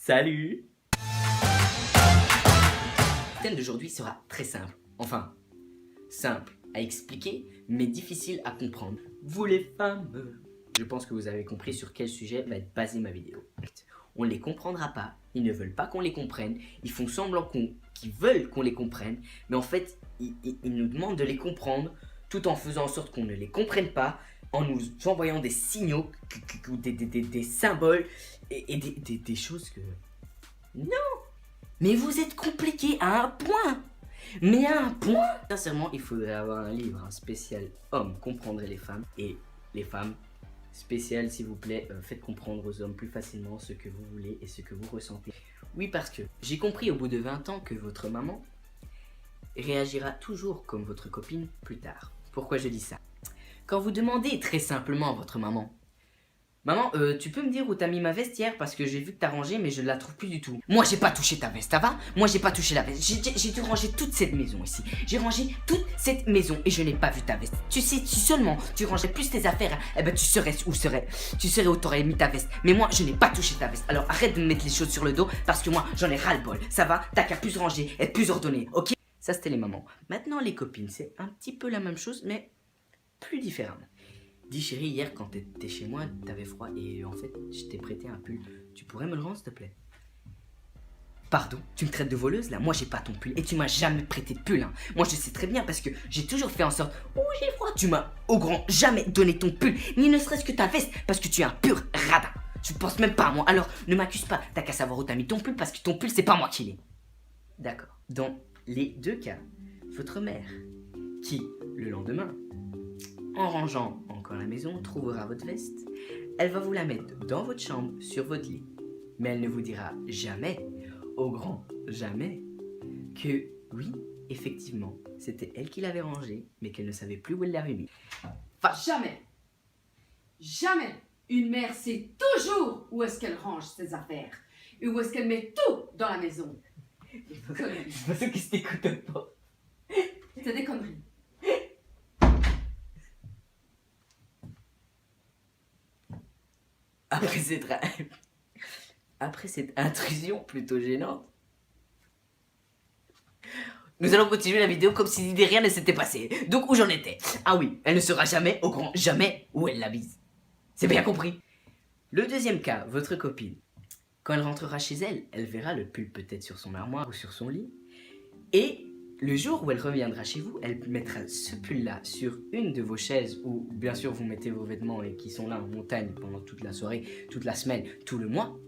Salut! Le thème d'aujourd'hui sera très simple. Enfin, simple à expliquer, mais difficile à comprendre. Vous les femmes, je pense que vous avez compris sur quel sujet va être basée ma vidéo. On ne les comprendra pas, ils ne veulent pas qu'on les comprenne, ils font semblant qu'ils veulent qu'on les comprenne, mais en fait, ils nous demandent de les comprendre tout en faisant en sorte qu'on ne les comprenne pas, en nous envoyant des signaux, des symboles et des choses que... Non! Mais vous êtes compliqué à un point! Mais à un point! Sincèrement, il faudrait avoir un livre spécial hommes comprendrait les femmes et les femmes spécial, s'il vous plaît, faites comprendre aux hommes plus facilement ce que vous voulez et ce que vous ressentez. Oui, parce que j'ai compris au bout de 20 ans que votre maman réagira toujours comme votre copine plus tard. Pourquoi je dis ça? Quand vous demandez très simplement à votre maman, maman, tu peux me dire où t'as mis ma veste hier parce que j'ai vu que t'as rangé mais je ne la trouve plus du tout. Moi j'ai pas touché ta veste, ça va? Moi j'ai pas touché la veste. J'ai dû ranger toute cette maison ici. J'ai rangé toute cette maison et je n'ai pas vu ta veste. Tu sais, si seulement tu rangeais plus tes affaires, eh ben tu serais où t'aurais mis ta veste. Mais moi je n'ai pas touché ta veste. Alors arrête de me mettre les choses sur le dos parce que moi j'en ai ras le bol. Ça va? T'as qu'à plus ranger, être plus ordonné, ok? Ça c'était les mamans. Maintenant les copines, c'est un petit peu la même chose mais plus différemment. Dis chérie, hier quand t'étais chez moi, t'avais froid et en fait, je t'ai prêté un pull. Tu pourrais me le rendre s'il te plaît? Pardon, tu me traites de voleuse là? Moi j'ai pas ton pull et tu m'as jamais prêté de pull hein. Moi je sais très bien parce que j'ai toujours fait en sorte, oh j'ai froid, tu m'as au grand jamais donné ton pull, ni ne serait-ce que ta veste parce que tu es un pur radin. Tu penses même pas à moi, alors ne m'accuse pas, t'as qu'à savoir où t'as mis ton pull parce que ton pull c'est pas moi qui l'ai. D'accord, dans les deux cas, votre mère qui, le lendemain, en rangeant encore la maison, trouvera votre veste. Elle va vous la mettre dans votre chambre, sur votre lit. Mais elle ne vous dira jamais, au grand jamais, que oui, effectivement, c'était elle qui l'avait rangée, mais qu'elle ne savait plus où elle l'avait mis. Enfin, jamais une mère sait toujours où est-ce qu'elle range ses affaires et où est-ce qu'elle met tout dans la maison. Conneries. C'est pas ça qui s'écoute pas. C'est des conneries. Après cette intrusion plutôt gênante, nous allons continuer la vidéo comme si rien ne s'était passé. Donc où j'en étais? Ah oui, elle ne saura jamais, au grand jamais, où elle la bise. C'est bien compris. Le deuxième cas, votre copine. Quand elle rentrera chez elle, elle verra le pull peut-être sur son armoire ou sur son lit. Et le jour où elle reviendra chez vous, elle mettra ce pull-là sur une de vos chaises où, bien sûr, vous mettez vos vêtements et qui sont là en montagne pendant toute la soirée, toute la semaine, tout le mois.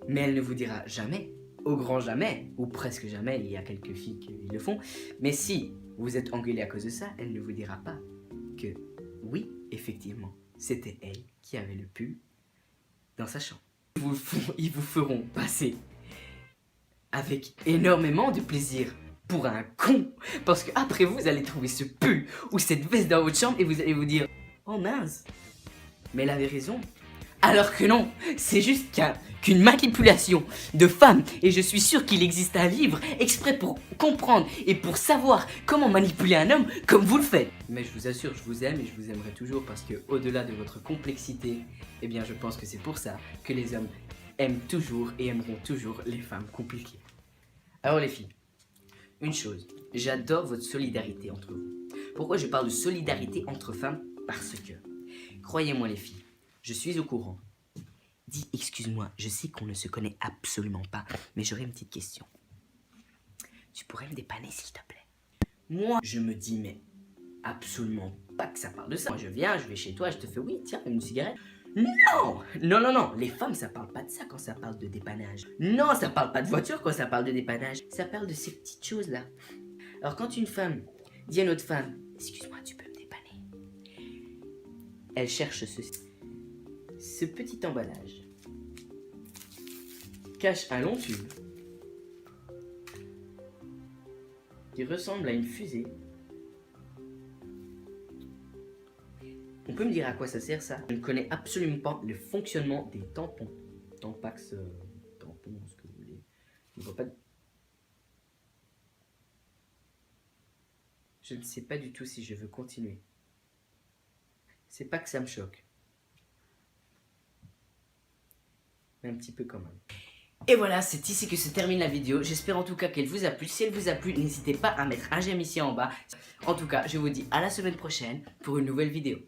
Mais elle ne vous dira jamais, au grand jamais, ou presque jamais, il y a quelques filles qui le font. Mais si vous êtes engueulé à cause de ça, elle ne vous dira pas que, oui, effectivement, c'était elle qui avait le pull dans sa chambre. Ils vous feront passer avec énormément de plaisir pour un con, parce que après vous allez trouver ce pull ou cette veste dans votre chambre et vous allez vous dire oh mince, mais elle avait raison. Alors que non, c'est juste qu'une manipulation de femmes et je suis sûr qu'il existe un livre exprès pour comprendre et pour savoir comment manipuler un homme comme vous le faites. Mais je vous assure, je vous aime et je vous aimerai toujours parce que au-delà de votre complexité, eh bien je pense que c'est pour ça que les hommes aiment toujours et aimeront toujours les femmes compliquées. Alors les filles, une chose, j'adore votre solidarité entre vous. Pourquoi je parle de solidarité entre femmes? Parce que, croyez-moi les filles, je suis au courant. Dis, excuse-moi, je sais qu'on ne se connaît absolument pas, mais j'aurais une petite question. Tu pourrais me dépanner s'il te plaît? Moi, je me dis, mais absolument pas que ça parle de ça. Moi, je viens, je vais chez toi, je te fais, oui, tiens, une cigarette. Non, non, non, non, les femmes, ça parle pas de ça quand ça parle de dépannage. Non, ça parle pas de voiture quand ça parle de dépannage. Ça parle de ces petites choses-là. Alors, quand une femme dit à une autre femme, excuse-moi, tu peux me dépanner? Elle cherche ce petit emballage cache un long tube qui ressemble à une fusée. On peut me dire à quoi ça sert ça? Je ne connais absolument pas le fonctionnement des tampons. Tampax, tampons, ce que vous voulez. Je ne vois pas. Je ne sais pas du tout si je veux continuer. C'est pas que ça me choque. Mais un petit peu quand même. Et voilà, c'est ici que se termine la vidéo. J'espère en tout cas qu'elle vous a plu. Si elle vous a plu, n'hésitez pas à mettre un j'aime ici en bas. En tout cas, je vous dis à la semaine prochaine pour une nouvelle vidéo.